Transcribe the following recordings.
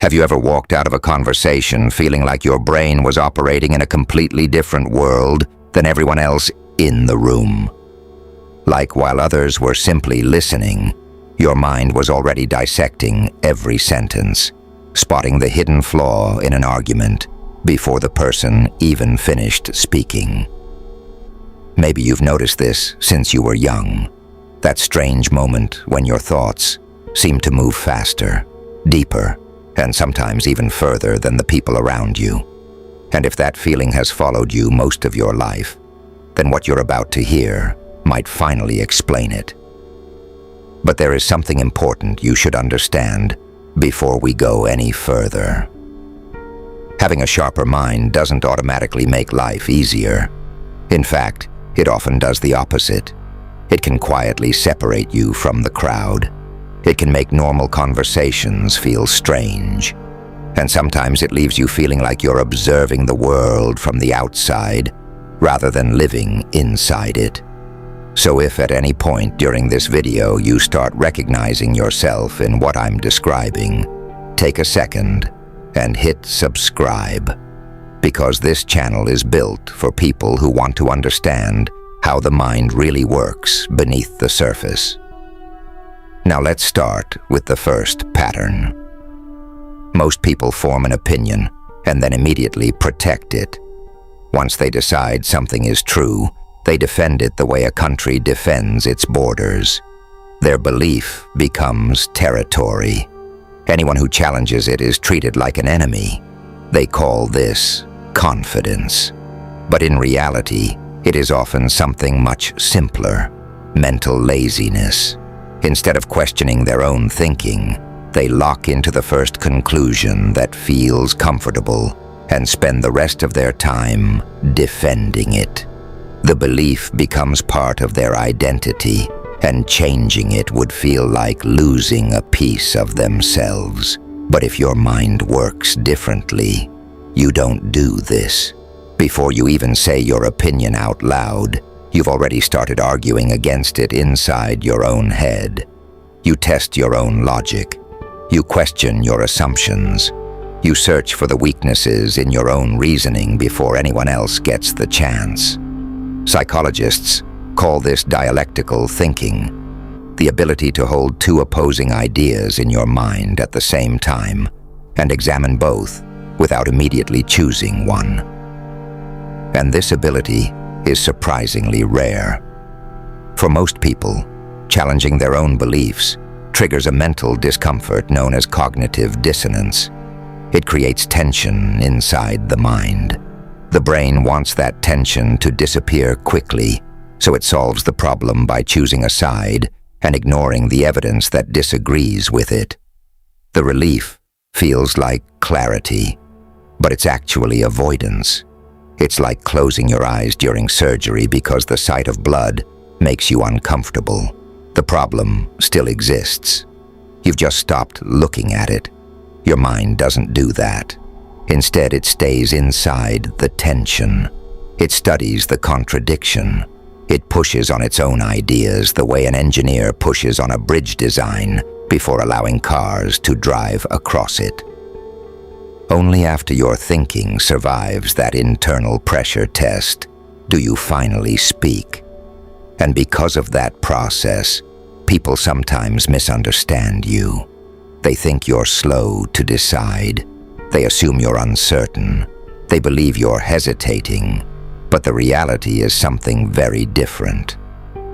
Have you ever walked out of a conversation feeling like your brain was operating in a completely different world than everyone else in the room? Like while others were simply listening, your mind was already dissecting every sentence, spotting the hidden flaw in an argument before the person even finished speaking. Maybe you've noticed this since you were young, that strange moment when your thoughts seem to move faster, deeper, and sometimes even further than the people around you. And if that feeling has followed you most of your life, then what you're about to hear might finally explain it. But there is something important you should understand before we go any further. Having a sharper mind doesn't automatically make life easier. In fact, it often does the opposite. It can quietly separate you from the crowd. It can make normal conversations feel strange. And sometimes it leaves you feeling like you're observing the world from the outside rather than living inside it. So if at any point during this video you start recognizing yourself in what I'm describing, take a second and hit subscribe, because this channel is built for people who want to understand how the mind really works beneath the surface. Now let's start with the first pattern. Most people form an opinion and then immediately protect it. Once they decide something is true, they defend it the way a country defends its borders. Their belief becomes territory. Anyone who challenges it is treated like an enemy. They call this confidence. But in reality, it is often something much simpler: mental laziness. Instead of questioning their own thinking, they lock into the first conclusion that feels comfortable and spend the rest of their time defending it. The belief becomes part of their identity, and changing it would feel like losing a piece of themselves. But if your mind works differently, you don't do this. Before you even say your opinion out loud, you've already started arguing against it inside your own head. You test your own logic. You question your assumptions. You search for the weaknesses in your own reasoning before anyone else gets the chance. Psychologists call this dialectical thinking, the ability to hold two opposing ideas in your mind at the same time and examine both without immediately choosing one. And this ability is surprisingly rare. For most people, challenging their own beliefs triggers a mental discomfort known as cognitive dissonance. It creates tension inside the mind. The brain wants that tension to disappear quickly, so it solves the problem by choosing a side and ignoring the evidence that disagrees with it. The relief feels like clarity, but it's actually avoidance. It's like closing your eyes during surgery because the sight of blood makes you uncomfortable. The problem still exists. You've just stopped looking at it. Your mind doesn't do that. Instead, it stays inside the tension. It studies the contradiction. It pushes on its own ideas the way an engineer pushes on a bridge design before allowing cars to drive across it. Only after your thinking survives that internal pressure test do you finally speak. And because of that process, people sometimes misunderstand you. They think you're slow to decide. They assume you're uncertain. They believe you're hesitating. But the reality is something very different.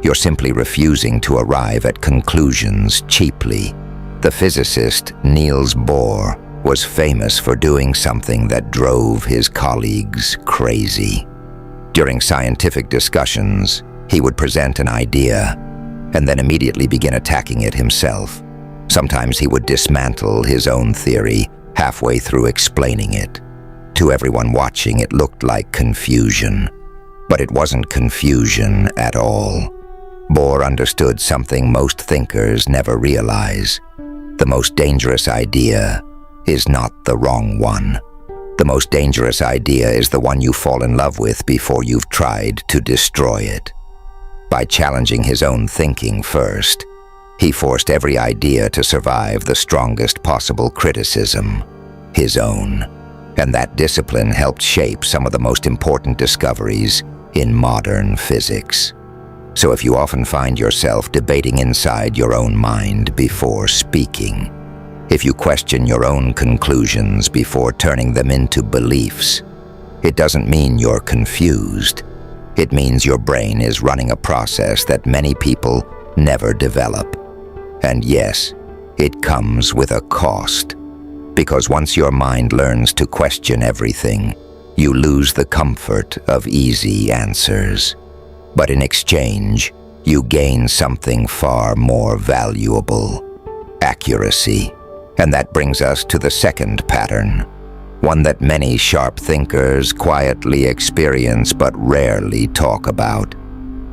You're simply refusing to arrive at conclusions cheaply. The physicist Niels Bohr was famous for doing something that drove his colleagues crazy. During scientific discussions, he would present an idea and then immediately begin attacking it himself. Sometimes he would dismantle his own theory halfway through explaining it. To everyone watching, it looked like confusion, but it wasn't confusion at all. Bohr understood something most thinkers never realize. The most dangerous idea is not the wrong one. The most dangerous idea is the one you fall in love with before you've tried to destroy it. By challenging his own thinking first, he forced every idea to survive the strongest possible criticism. his own. And that discipline helped shape some of the most important discoveries in modern physics. So if you often find yourself debating inside your own mind before speaking, if you question your own conclusions before turning them into beliefs, it doesn't mean you're confused. It means your brain is running a process that many people never develop. And yes, it comes with a cost. Because once your mind learns to question everything, you lose the comfort of easy answers. But in exchange, you gain something far more valuable: accuracy. And that brings us to the second pattern, one that many sharp thinkers quietly experience but rarely talk about.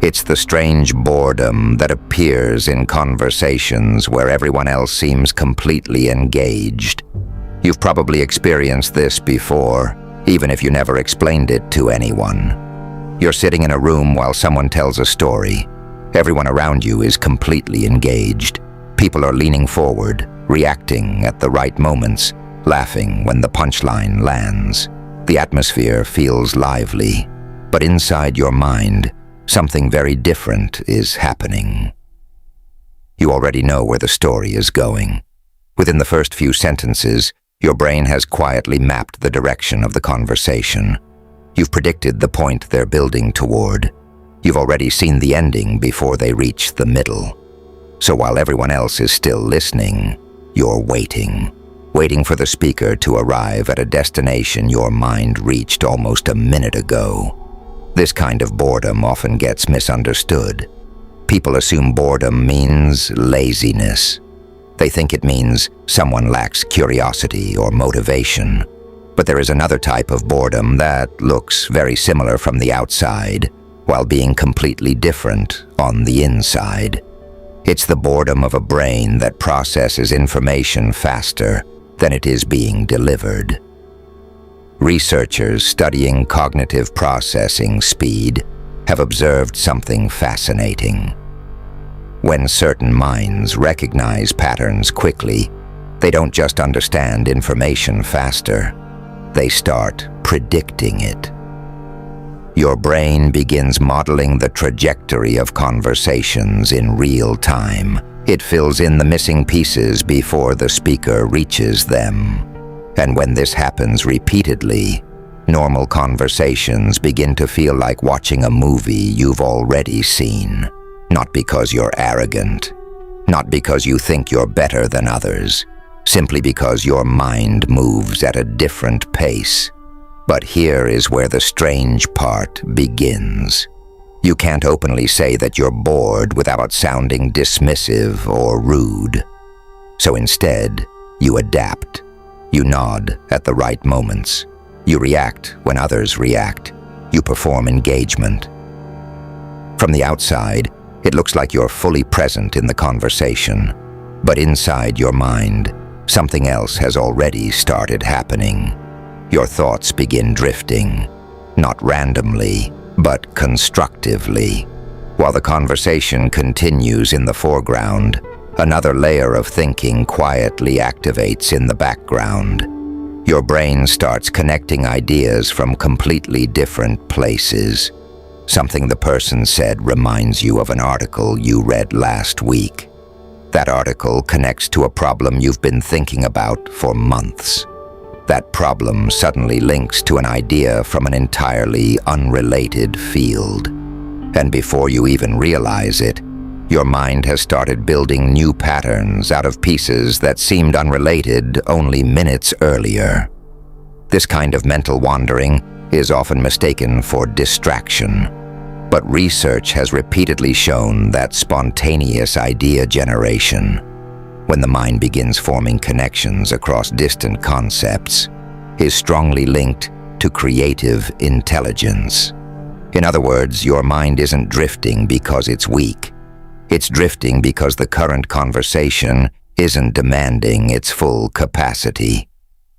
It's the strange boredom that appears in conversations where everyone else seems completely engaged. You've probably experienced this before, even if you never explained it to anyone. You're sitting in a room while someone tells a story. Everyone around you is completely engaged. People are leaning forward, reacting at the right moments, laughing when the punchline lands. The atmosphere feels lively, but inside your mind, something very different is happening. You already know where the story is going. Within the first few sentences, your brain has quietly mapped the direction of the conversation. You've predicted the point they're building toward. You've already seen the ending before they reach the middle. So while everyone else is still listening, you're waiting for the speaker to arrive at a destination your mind reached almost a minute ago. This kind of boredom often gets misunderstood. People assume boredom means laziness. They think it means someone lacks curiosity or motivation. But there is another type of boredom that looks very similar from the outside, while being completely different on the inside. It's the boredom of a brain that processes information faster than it is being delivered. Researchers studying cognitive processing speed have observed something fascinating. When certain minds recognize patterns quickly, they don't just understand information faster, they start predicting it. Your brain begins modeling the trajectory of conversations in real time. It fills in the missing pieces before the speaker reaches them. And when this happens repeatedly, normal conversations begin to feel like watching a movie you've already seen. Not because you're arrogant, not because you think you're better than others, simply because your mind moves at a different pace. But here is where the strange part begins. You can't openly say that you're bored without sounding dismissive or rude. So instead, you adapt. You nod at the right moments. You react when others react. You perform engagement. From the outside, it looks like you're fully present in the conversation. But inside your mind, something else has already started happening. Your thoughts begin drifting, not randomly, but constructively. While the conversation continues in the foreground, another layer of thinking quietly activates in the background. Your brain starts connecting ideas from completely different places. Something the person said reminds you of an article you read last week. That article connects to a problem you've been thinking about for months. That problem suddenly links to an idea from an entirely unrelated field. And before you even realize it, your mind has started building new patterns out of pieces that seemed unrelated only minutes earlier. This kind of mental wandering is often mistaken for distraction, but research has repeatedly shown that spontaneous idea generation, when the mind begins forming connections across distant concepts, is strongly linked to creative intelligence. In other words, your mind isn't drifting because it's weak. It's drifting because the current conversation isn't demanding its full capacity.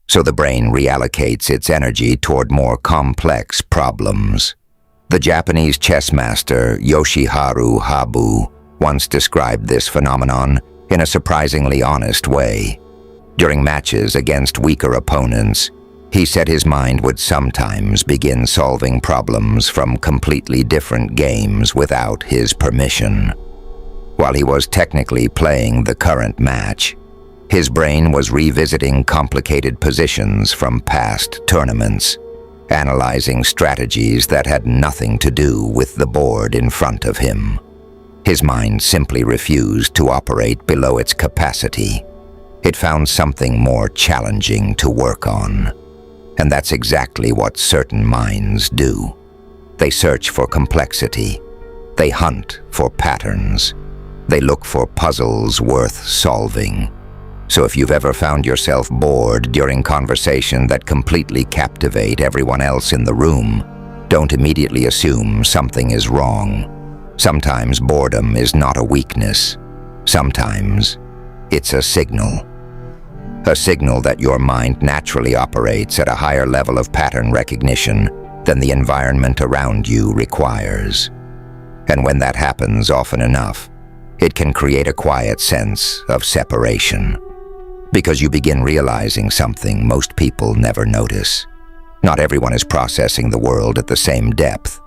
So the brain reallocates its energy toward more complex problems. The Japanese chess master Yoshiharu Habu once described this phenomenon in a surprisingly honest way. During matches against weaker opponents, he said his mind would sometimes begin solving problems from completely different games without his permission. While he was technically playing the current match, his brain was revisiting complicated positions from past tournaments, analyzing strategies that had nothing to do with the board in front of him. His mind simply refused to operate below its capacity. It found something more challenging to work on. And that's exactly what certain minds do. They search for complexity. They hunt for patterns. They look for puzzles worth solving. So if you've ever found yourself bored during conversation that completely captivate everyone else in the room, don't immediately assume something is wrong. Sometimes boredom is not a weakness. Sometimes it's a signal. A signal that your mind naturally operates at a higher level of pattern recognition than the environment around you requires. And when that happens often enough, it can create a quiet sense of separation. Because you begin realizing something most people never notice. Not everyone is processing the world at the same depth.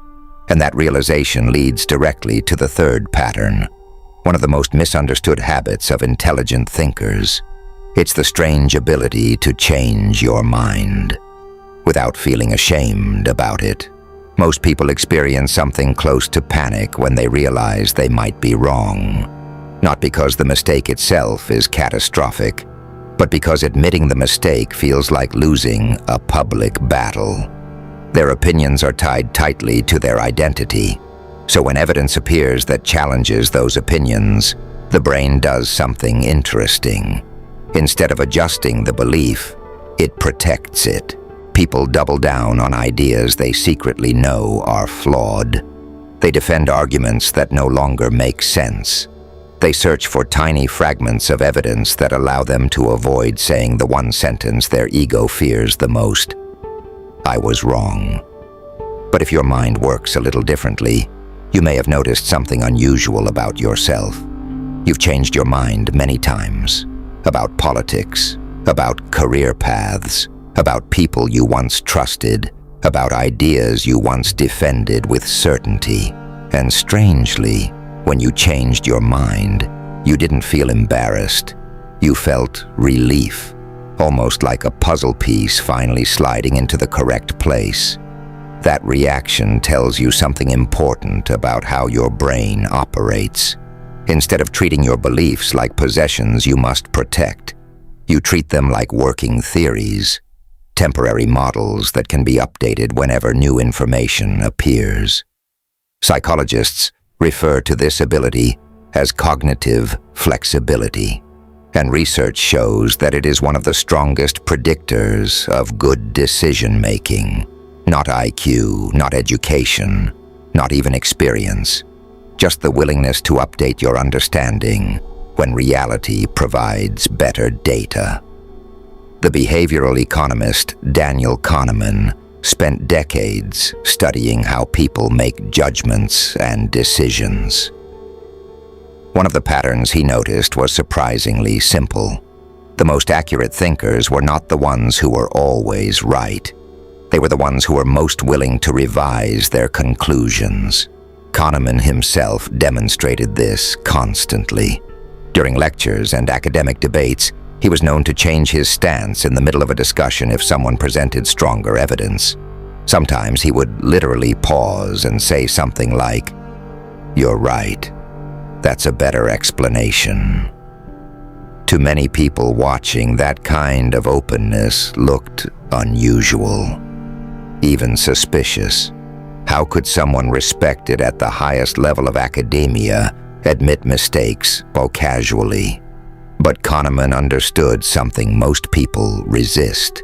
And that realization leads directly to the third pattern, one of the most misunderstood habits of intelligent thinkers. It's the strange ability to change your mind without feeling ashamed about it. Most people experience something close to panic when they realize they might be wrong. Not because the mistake itself is catastrophic, but because admitting the mistake feels like losing a public battle. Their opinions are tied tightly to their identity, so when evidence appears that challenges those opinions, the brain does something interesting. Instead of adjusting the belief, it protects it. People double down on ideas they secretly know are flawed. They defend arguments that no longer make sense. They search for tiny fragments of evidence that allow them to avoid saying the one sentence their ego fears the most. I was wrong. But if your mind works a little differently, you may have noticed something unusual about yourself. You've changed your mind many times. About politics, about career paths, about people you once trusted, about ideas you once defended with certainty. And strangely, when you changed your mind, you didn't feel embarrassed. You felt relief, almost like a puzzle piece finally sliding into the correct place. That reaction tells you something important about how your brain operates. Instead of treating your beliefs like possessions you must protect, you treat them like working theories, temporary models that can be updated whenever new information appears. Psychologists refer to this ability as cognitive flexibility, and research shows that it is one of the strongest predictors of good decision-making. Not IQ, not education, not even experience. Just the willingness to update your understanding when reality provides better data. The behavioral economist Daniel Kahneman spent decades studying how people make judgments and decisions. One of the patterns he noticed was surprisingly simple. The most accurate thinkers were not the ones who were always right. They were the ones who were most willing to revise their conclusions. Kahneman himself demonstrated this constantly. During lectures and academic debates, he was known to change his stance in the middle of a discussion if someone presented stronger evidence. Sometimes he would literally pause and say something like, "You're right. That's a better explanation." To many people watching, that kind of openness looked unusual, even suspicious. How could someone respected at the highest level of academia admit mistakes so casually? But Kahneman understood something most people resist.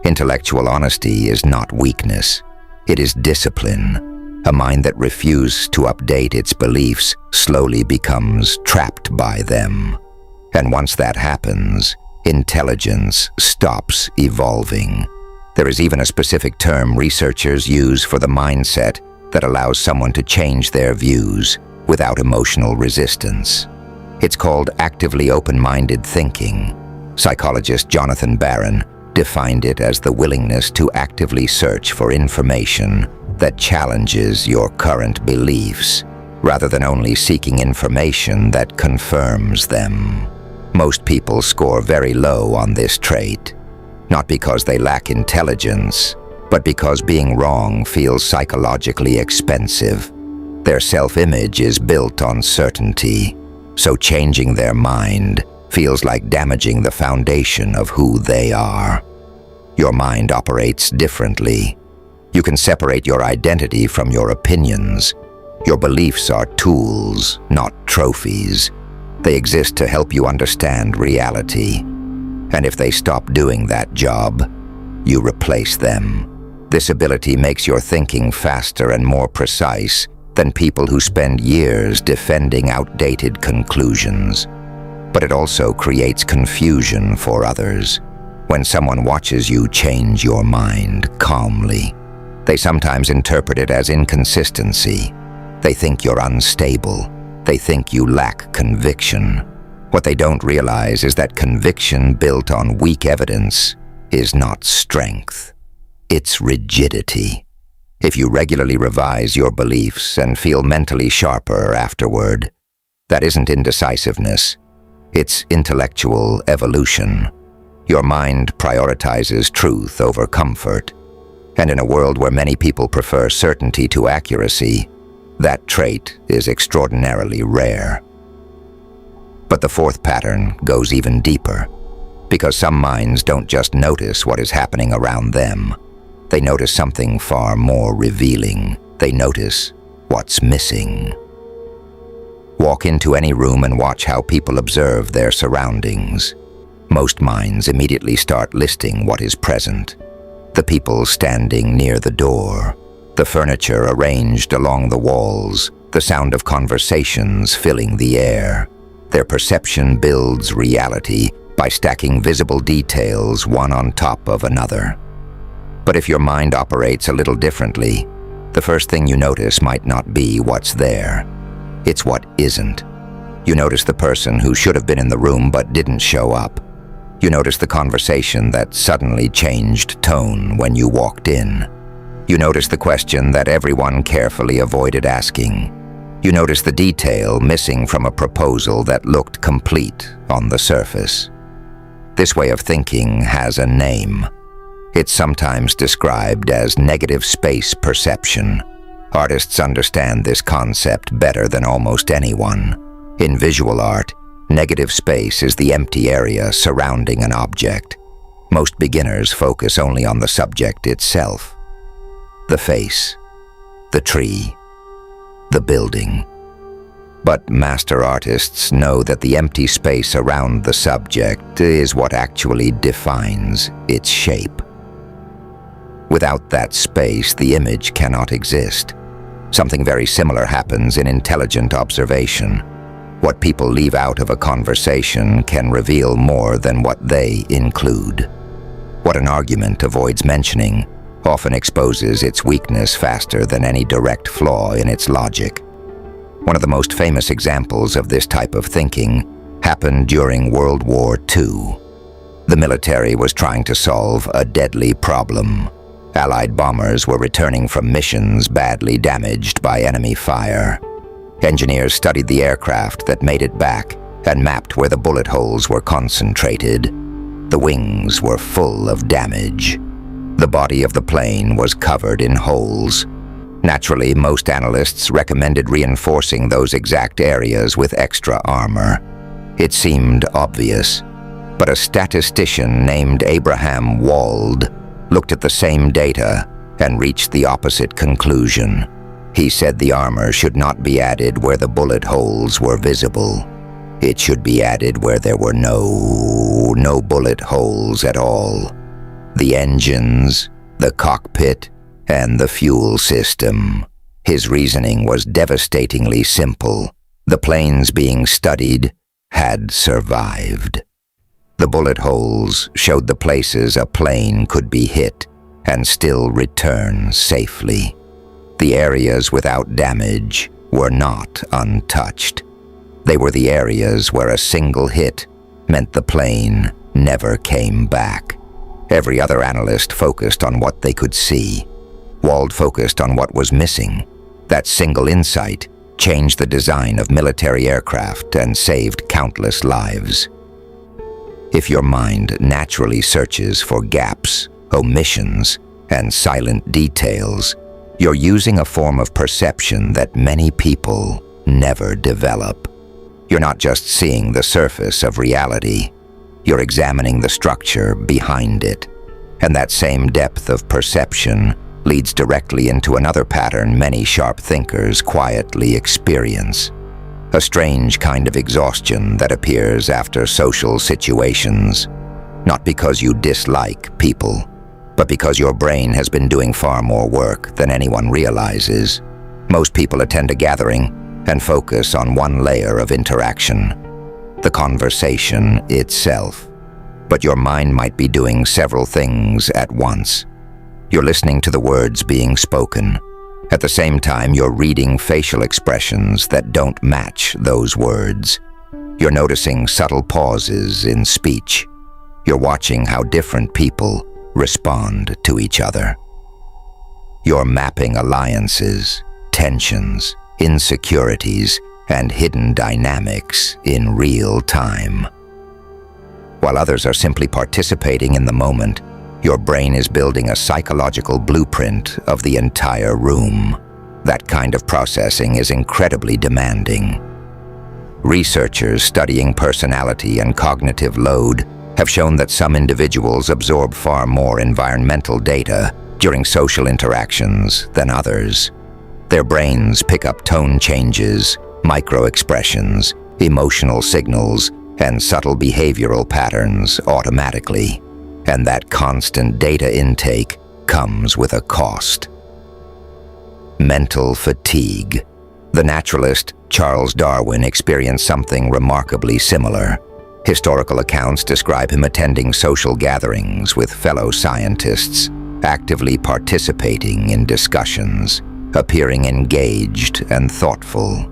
Intellectual honesty is not weakness. It is discipline. A mind that refuses to update its beliefs slowly becomes trapped by them. And once that happens, intelligence stops evolving. There is even a specific term researchers use for the mindset that allows someone to change their views without emotional resistance. It's called actively open-minded thinking. Psychologist Jonathan Barron defined it as the willingness to actively search for information that challenges your current beliefs, rather than only seeking information that confirms them. Most people score very low on this trait, not because they lack intelligence, but because being wrong feels psychologically expensive. Their self-image is built on certainty, so changing their mind feels like damaging the foundation of who they are. Your mind operates differently. You can separate your identity from your opinions. Your beliefs are tools, not trophies. They exist to help you understand reality. And if they stop doing that job, you replace them. This ability makes your thinking faster and more precise than people who spend years defending outdated conclusions. But it also creates confusion for others. When someone watches you change your mind calmly, they sometimes interpret it as inconsistency. They think you're unstable. They think you lack conviction. What they don't realize is that conviction built on weak evidence is not strength. It's rigidity. If you regularly revise your beliefs and feel mentally sharper afterward, that isn't indecisiveness. It's intellectual evolution. Your mind prioritizes truth over comfort. And in a world where many people prefer certainty to accuracy, that trait is extraordinarily rare. But the fourth pattern goes even deeper, because some minds don't just notice what is happening around them. They notice something far more revealing. They notice what's missing. Walk into any room and watch how people observe their surroundings. Most minds immediately start listing what is present. The people standing near the door, the furniture arranged along the walls, the sound of conversations filling the air. Their perception builds reality by stacking visible details one on top of another. But if your mind operates a little differently, the first thing you notice might not be what's there. It's what isn't. You notice the person who should have been in the room but didn't show up. You notice the conversation that suddenly changed tone when you walked in. You notice the question that everyone carefully avoided asking. You notice the detail missing from a proposal that looked complete on the surface. This way of thinking has a name. It's sometimes described as negative space perception. Artists understand this concept better than almost anyone. In visual art, negative space is the empty area surrounding an object. Most beginners focus only on the subject itself. The face, the tree, the building. But master artists know that the empty space around the subject is what actually defines its shape. Without that space, the image cannot exist. Something very similar happens in intelligent observation. What people leave out of a conversation can reveal more than what they include. What an argument avoids mentioning often exposes its weakness faster than any direct flaw in its logic. One of the most famous examples of this type of thinking happened during World War II. The military was trying to solve a deadly problem. Allied bombers were returning from missions badly damaged by enemy fire. Engineers studied the aircraft that made it back and mapped where the bullet holes were concentrated. The wings were full of damage. The body of the plane was covered in holes. Naturally, most analysts recommended reinforcing those exact areas with extra armor. It seemed obvious, but a statistician named Abraham Wald looked at the same data and reached the opposite conclusion. He said the armor should not be added where the bullet holes were visible. It should be added where there were no bullet holes at all. The engines, the cockpit, and the fuel system. His reasoning was devastatingly simple. The planes being studied had survived. The bullet holes showed the places a plane could be hit and still return safely. The areas without damage were not untouched. They were the areas where a single hit meant the plane never came back. Every other analyst focused on what they could see. Wald focused on what was missing. That single insight changed the design of military aircraft and saved countless lives. If your mind naturally searches for gaps, omissions, and silent details, you're using a form of perception that many people never develop. You're not just seeing the surface of reality, you're examining the structure behind it. And that same depth of perception leads directly into another pattern many sharp thinkers quietly experience. A strange kind of exhaustion that appears after social situations, not because you dislike people, but because your brain has been doing far more work than anyone realizes. Most people attend a gathering and focus on one layer of interaction, the conversation itself. But your mind might be doing several things at once. You're listening to the words being spoken. At the same time, you're reading facial expressions that don't match those words. You're noticing subtle pauses in speech. You're watching how different people respond to each other. You're mapping alliances, tensions, insecurities, and hidden dynamics in real time. While others are simply participating in the moment, your brain is building a psychological blueprint of the entire room. That kind of processing is incredibly demanding. Researchers studying personality and cognitive load have shown that some individuals absorb far more environmental data during social interactions than others. Their brains pick up tone changes, micro-expressions, emotional signals, and subtle behavioral patterns automatically. And that constant data intake comes with a cost. Mental fatigue. The naturalist Charles Darwin experienced something remarkably similar. Historical accounts describe him attending social gatherings with fellow scientists, actively participating in discussions, appearing engaged and thoughtful.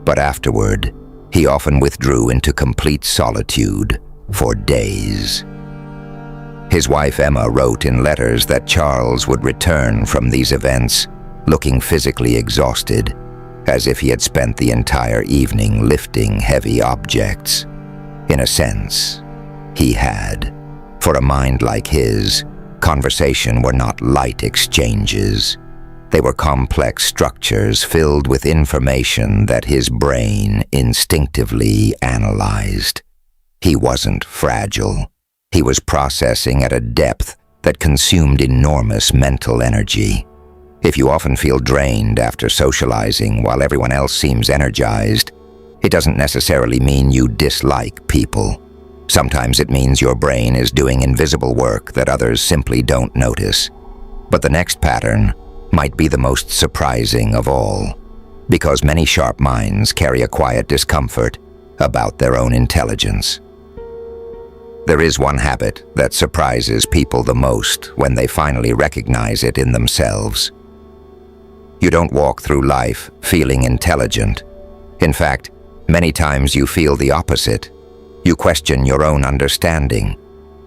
But afterward, he often withdrew into complete solitude for days. His wife Emma wrote in letters that Charles would return from these events looking physically exhausted, as if he had spent the entire evening lifting heavy objects. In a sense, he had. For a mind like his, conversation were not light exchanges. They were complex structures filled with information that his brain instinctively analyzed. He wasn't fragile. He was processing at a depth that consumed enormous mental energy. If you often feel drained after socializing while everyone else seems energized, it doesn't necessarily mean you dislike people. Sometimes it means your brain is doing invisible work that others simply don't notice. But the next pattern might be the most surprising of all, because many sharp minds carry a quiet discomfort about their own intelligence. There is one habit that surprises people the most when they finally recognize it in themselves. You don't walk through life feeling intelligent. In fact, many times you feel the opposite. You question your own understanding.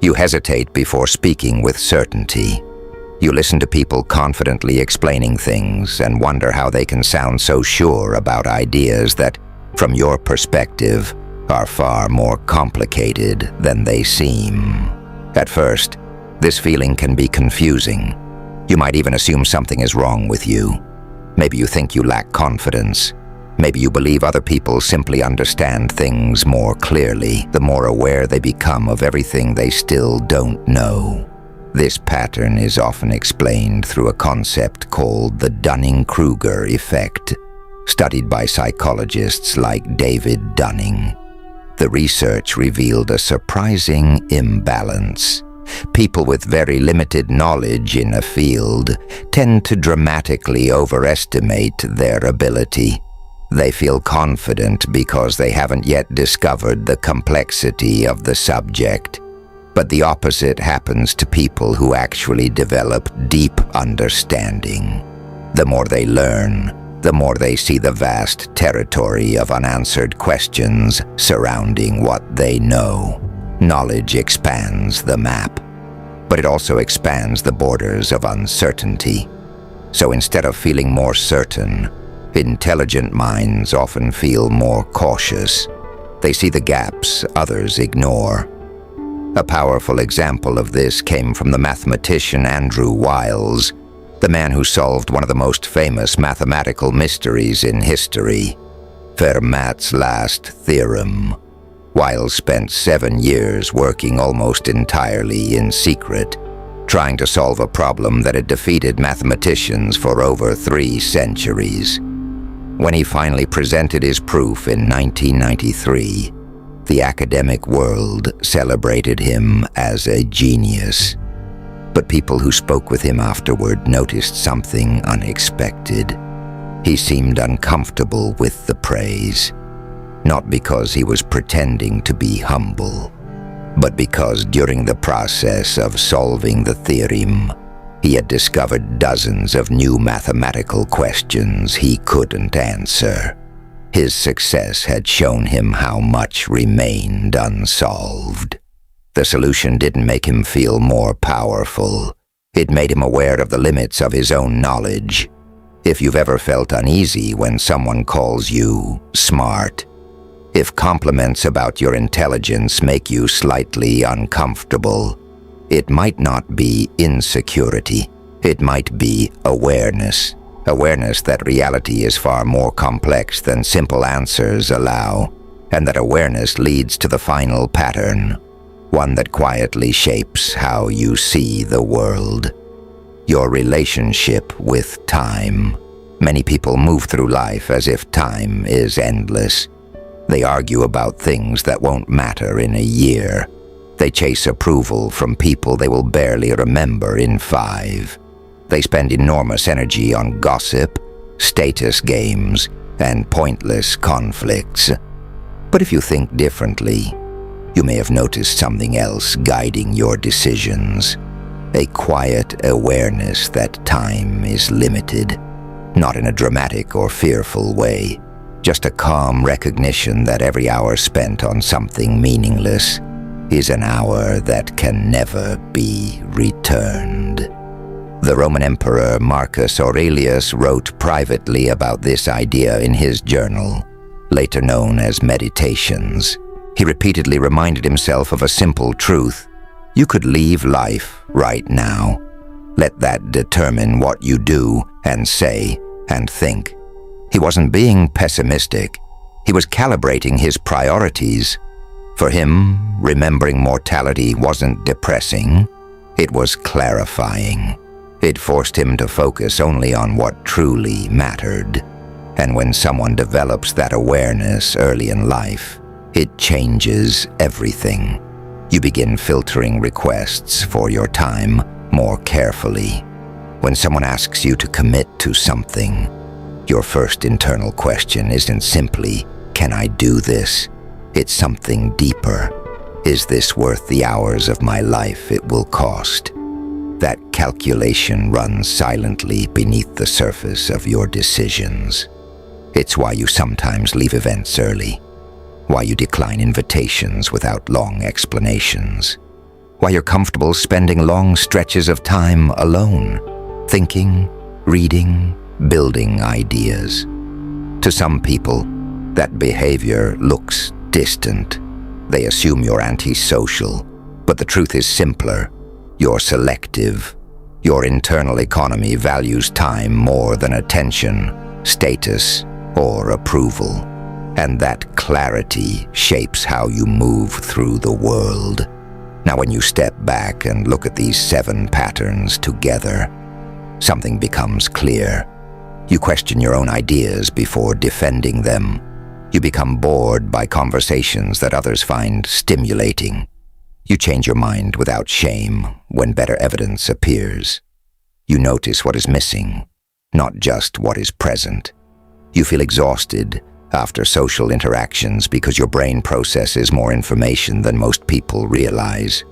You hesitate before speaking with certainty. You listen to people confidently explaining things and wonder how they can sound so sure about ideas that, from your perspective, are far more complicated than they seem. At first, this feeling can be confusing. You might even assume something is wrong with you. Maybe you think you lack confidence. Maybe you believe other people simply understand things more clearly, the more aware they become of everything they still don't know. This pattern is often explained through a concept called the Dunning-Kruger effect, studied by psychologists like David Dunning. The research revealed a surprising imbalance. People with very limited knowledge in a field tend to dramatically overestimate their ability. They feel confident because they haven't yet discovered the complexity of the subject. But the opposite happens to people who actually develop deep understanding. The more they learn, the more they see the vast territory of unanswered questions surrounding what they know. Knowledge expands the map, but it also expands the borders of uncertainty. So instead of feeling more certain, intelligent minds often feel more cautious. They see the gaps others ignore. A powerful example of this came from the mathematician Andrew Wiles, the man who solved one of the most famous mathematical mysteries in history, Fermat's last theorem. Wiles spent 7 years working almost entirely in secret, trying to solve a problem that had defeated mathematicians for over 3 centuries. When he finally presented his proof in 1993, the academic world celebrated him as a genius. But people who spoke with him afterward noticed something unexpected. He seemed uncomfortable with the praise, not because he was pretending to be humble, but because during the process of solving the theorem, he had discovered dozens of new mathematical questions he couldn't answer. His success had shown him how much remained unsolved. The solution didn't make him feel more powerful. It made him aware of the limits of his own knowledge. If you've ever felt uneasy when someone calls you smart, if compliments about your intelligence make you slightly uncomfortable, it might not be insecurity. It might be awareness. Awareness that reality is far more complex than simple answers allow, and that awareness leads to the final pattern, one that quietly shapes how you see the world. Your relationship with time. Many people move through life as if time is endless. They argue about things that won't matter in a year. They chase approval from people they will barely remember in 5. They spend enormous energy on gossip, status games, and pointless conflicts. But if you think differently, you may have noticed something else guiding your decisions. A quiet awareness that time is limited, not in a dramatic or fearful way, just a calm recognition that every hour spent on something meaningless is an hour that can never be returned. The Roman Emperor Marcus Aurelius wrote privately about this idea in his journal, later known as Meditations. He repeatedly reminded himself of a simple truth: you could leave life right now. Let that determine what you do and say and think. He wasn't being pessimistic. He was calibrating his priorities. For him, remembering mortality wasn't depressing. It was clarifying. It forced him to focus only on what truly mattered. And when someone develops that awareness early in life, it changes everything. You begin filtering requests for your time more carefully. When someone asks you to commit to something, your first internal question isn't simply, "Can I do this?" It's something deeper. Is this worth the hours of my life it will cost? That calculation runs silently beneath the surface of your decisions. It's why you sometimes leave events early, why you decline invitations without long explanations, why you're comfortable spending long stretches of time alone, thinking, reading, building ideas. To some people, that behavior looks distant. They assume you're antisocial, but the truth is simpler. You're selective. Your internal economy values time more than attention, status, or approval. And that clarity shapes how you move through the world. Now, when you step back and look at these 7 patterns together, something becomes clear. You question your own ideas before defending them. You become bored by conversations that others find stimulating. You change your mind without shame when better evidence appears. You notice what is missing, not just what is present. You feel exhausted after social interactions because your brain processes more information than most people realize.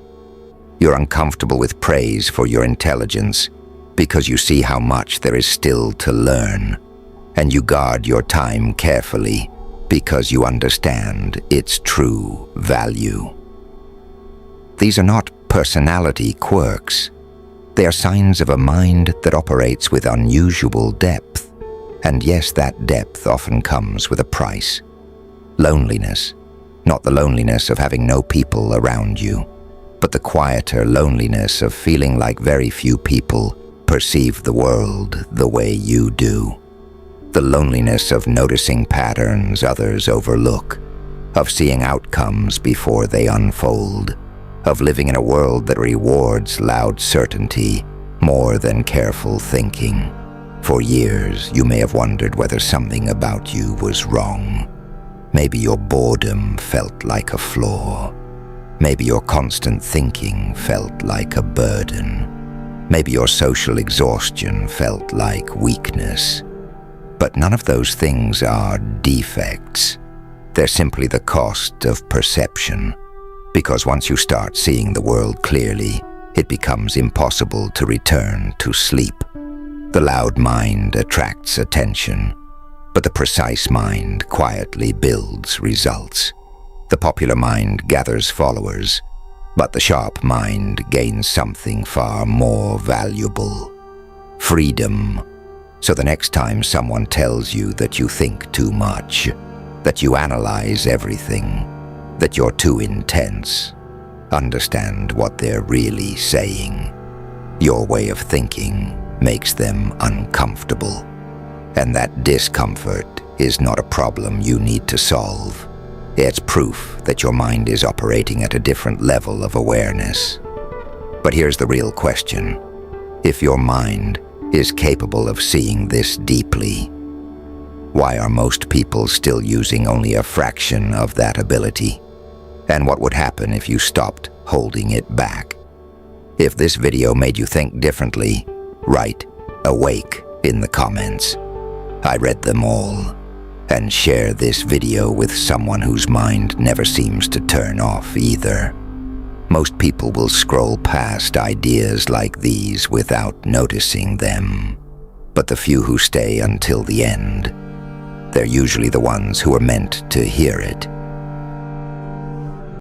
You're uncomfortable with praise for your intelligence because you see how much there is still to learn. And you guard your time carefully because you understand its true value. These are not personality quirks. They are signs of a mind that operates with unusual depth. And yes, that depth often comes with a price. Loneliness. Not the loneliness of having no people around you, but the quieter loneliness of feeling like very few people perceive the world the way you do. The loneliness of noticing patterns others overlook, of seeing outcomes before they unfold, of living in a world that rewards loud certainty more than careful thinking. For years, you may have wondered whether something about you was wrong. Maybe your boredom felt like a flaw. Maybe your constant thinking felt like a burden. Maybe your social exhaustion felt like weakness. But none of those things are defects. They're simply the cost of perception. Because once you start seeing the world clearly, it becomes impossible to return to sleep. The loud mind attracts attention, but the precise mind quietly builds results. The popular mind gathers followers, but the sharp mind gains something far more valuable: freedom. So the next time someone tells you that you think too much, that you analyze everything, that you're too intense, understand what they're really saying. Your way of thinking makes them uncomfortable. And that discomfort is not a problem you need to solve. It's proof that your mind is operating at a different level of awareness. But here's the real question. If your mind is capable of seeing this deeply, why are most people still using only a fraction of that ability? And what would happen if you stopped holding it back? If this video made you think differently, write "awake" in the comments. I read them all. And share this video with someone whose mind never seems to turn off either. Most people will scroll past ideas like these without noticing them. But the few who stay until the end, they're usually the ones who are meant to hear it.